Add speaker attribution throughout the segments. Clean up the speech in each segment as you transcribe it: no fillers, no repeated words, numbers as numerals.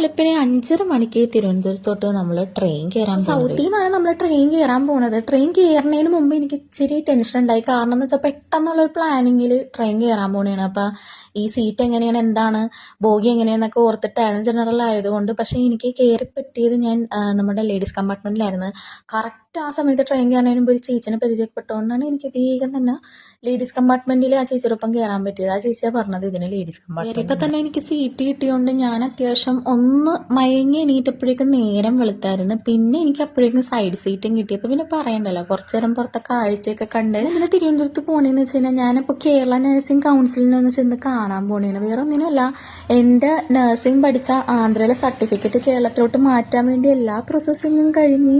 Speaker 1: വെളുപ്പിനെ 5:30 മണിക്ക് തിരുവനന്തപുരത്തോട്ട് നമ്മൾ ട്രെയിൻ കയറാൻ
Speaker 2: സൗത്തിൽ നിന്നാണ് നമ്മൾ ട്രെയിൻ കയറാൻ പോണത്. ട്രെയിൻ കയറുന്നതിന് മുമ്പ് എനിക്ക് ഇച്ചിരി ടെൻഷൻ ഉണ്ടായി. കാരണം എന്ന് വെച്ചാൽ പെട്ടെന്നുള്ളൊരു പ്ലാനിങ്ങിൽ ട്രെയിൻ കയറാൻ പോണേണ്. അപ്പം ഈ സീറ്റ് എങ്ങനെയാണ്, എന്താണ് ബോഗി എങ്ങനെയാന്നൊക്കെ ഓർത്തിട്ടായിരുന്നു, ജനറൽ ആയതുകൊണ്ട്. പക്ഷേ എനിക്ക് കയറി പറ്റിയത് ഞാൻ നമ്മുടെ ലേഡീസ് കമ്പാർട്ട്മെൻറ്റിലായിരുന്നു. കറക്റ്റ് ആ സമയത്ത് ട്രെയിൻ കയറുന്നതിന് മുമ്പ് ഒരു ചേച്ചിനെ പരിചയപ്പെട്ടുകൊണ്ടാണ് എനിക്ക് വേഗം തന്നെ ലേഡീസ് കമ്പാർട്ട്മെൻറ്റിൽ ആ ചേച്ചിയോടൊപ്പം കയറാൻ പറ്റിയത്. ആ ചേച്ചിയാണ് പറഞ്ഞത് ഇതിന് ലേഡീസ് കമ്പാർട്ട്മെൻറ്റ്. ഇപ്പം തന്നെ എനിക്ക് സീറ്റ് കിട്ടിയോണ്ട് ഞാൻ അത്യാവശ്യം ഒന്ന് മയങ്ങി എണീറ്റപ്പോഴേക്കും നേരം വെളുത്തായിരുന്നു. പിന്നെ എനിക്ക് അപ്പോഴേക്കും സൈഡ് സീറ്റും കിട്ടിയപ്പോൾ പിന്നെ പറയണ്ടല്ലോ, കുറച്ചു നേരം പുറത്തെ കാഴ്ചയൊക്കെ കണ്ട് ഇതിന് തിരുവനന്തപുരത്ത് പോകണമെന്ന് വെച്ച് കഴിഞ്ഞാൽ ഞാനിപ്പോൾ കേരള നഴ്സിംഗ് കൗൺസിലിനൊന്ന് ചെന്ന് കാണാൻ പോകണേണ്. വേറെ ഒന്നിനുമല്ല, എൻ്റെ നഴ്സിംഗ് പഠിച്ച ആന്ധ്രയിലെ സർട്ടിഫിക്കറ്റ് കേരളത്തിലോട്ട് മാറ്റാൻ വേണ്ടി എല്ലാ പ്രോസസ്സിങ്ങും കഴിഞ്ഞ്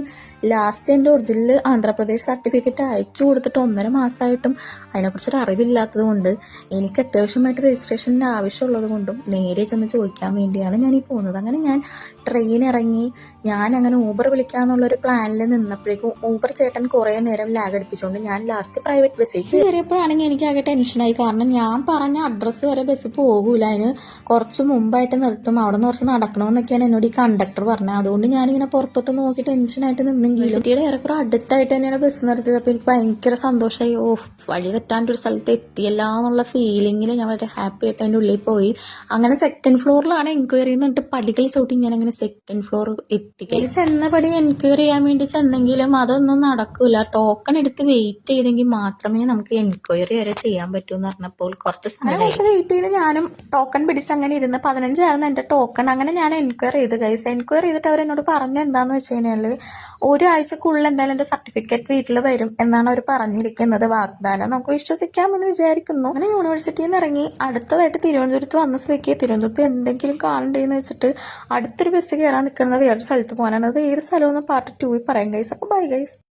Speaker 2: ലാസ്റ്റ് എൻ്റെ ഒറിജിനൽ ആന്ധ്രാപ്രദേശ് സർട്ടിഫിക്കറ്റ് അയച്ചു കൊടുത്തിട്ട് 1.5 മാസമായിട്ടും അതിനെക്കുറിച്ചൊരു അറിവില്ലാത്തത് കൊണ്ട് എനിക്ക് അത്യാവശ്യമായിട്ട് രജിസ്ട്രേഷൻ്റെ ആവശ്യമുള്ളത് കൊണ്ടും നേരെ ചെന്ന് ചോദിക്കാൻ വേണ്ടിയാണ് ഞാൻ ഈ പോകുന്നത്. അങ്ങനെ ഞാൻ ട്രെയിൻ ഇറങ്ങി ഞാൻ അങ്ങനെ ഊബർ വിളിക്കാമെന്നുള്ളൊരു പ്ലാനിൽ നിന്നപ്പോഴേക്കും ഊബർ ചേട്ടൻ കുറേ നേരം ലാഗ് അടിപ്പിച്ചുകൊണ്ട് ഞാൻ ലാസ്റ്റ് പ്രൈവറ്റ് ബസ്സിൽ കയറിയപ്പോഴാണെങ്കിൽ എനിക്കാകെ ടെൻഷനായി. കാരണം ഞാൻ പറഞ്ഞ അഡ്രസ്സ് വരെ ബസ് പോകൂല, അതിന് കുറച്ച് മുമ്പായിട്ട് നിർത്തും, അവിടെ നിന്ന് കുറച്ച് നടക്കണമെന്നൊക്കെയാണ് എന്നോട് ഈ കണ്ടക്ടർ പറഞ്ഞത്. അതുകൊണ്ട് ഞാനിങ്ങനെ പുറത്തോട്ട് നോക്കി ടെൻഷനായിട്ട് നിന്ന് യൂണിവേഴ്സിറ്റിയുടെ ഏറെക്കുറെ അടുത്തായിട്ട് തന്നെയാണ് ബസ് നിർത്തിയത്. അപ്പോൾ എനിക്ക് ഭയങ്കര സന്തോഷമായി. വഴി തെറ്റാണ്ടൊരു സ്ഥലത്ത് എത്തിയല്ല എന്നുള്ള ഫീലിങ്ങിൽ ഞാൻ വളരെ ഹാപ്പി ആയിട്ട് അതിൻ്റെ ഉള്ളിൽ പോയി. അങ്ങനെ സെക്കൻഡ് ഫ്ലോറിലാണ് എൻക്വയറി എന്നിട്ട് പടികൾ ചവിട്ടി ഞാൻ അങ്ങനെ സെക്കൻഡ് ഫ്ലോർ എത്തി. ചെന്ന പടി എൻക്വയറി ചെയ്യാൻ വേണ്ടി ചെന്നെങ്കിലും അതൊന്നും നടക്കൂല. ടോക്കൺ എടുത്ത് വെയിറ്റ് ചെയ്തെങ്കിൽ മാത്രമേ നമുക്ക് എൻക്വയറി വരെ ചെയ്യാൻ പറ്റൂ എന്ന് പറഞ്ഞപ്പോൾ കുറച്ച് വെയിറ്റ് ചെയ്ത് ഞാനും ടോക്കൺ പിടിച്ച് അങ്ങനെ ഇരുന്ന് 15 ആയിരുന്നു എൻ്റെ ടോക്കൺ. അങ്ങനെ ഞാൻ എൻക്വയറി ചെയ്ത് ഗൈസ്. എൻക്വയറി ചെയ്തിട്ട് അവരെന്നോട് പറഞ്ഞ എന്താണെന്ന് വെച്ച് കഴിഞ്ഞാൽ ഒരാഴ്ചക്കുള്ളിൽ എന്തായാലും എൻ്റെ സർട്ടിഫിക്കറ്റ് വീട്ടിൽ വരും എന്നാണ് അവർ പറഞ്ഞിരിക്കുന്നത്. വാഗ്ദാനം നമുക്ക് വിശ്വസിക്കാമെന്ന് വിചാരിക്കുന്നു. അങ്ങനെ യൂണിവേഴ്സിറ്റിയിൽ നിന്ന് ഇറങ്ങി അടുത്തതായിട്ട് തിരുവനന്തപുരത്ത് വന്ന സ്ഥിതിക്ക് തിരുവനന്തപുരത്ത് എന്തെങ്കിലും കാണണ്ടെന്ന് വെച്ചിട്ട് അടുത്തൊരു ബസ് കയറാൻ നിൽക്കുന്നത് വേറൊരു സ്ഥലത്ത് പോകാനാണ്. അത് ഏത് സ്ഥലമെന്ന് പാർട്ട് 2 പറയാം ഗൈസ്. അപ്പോൾ ബൈ ഗൈസ്.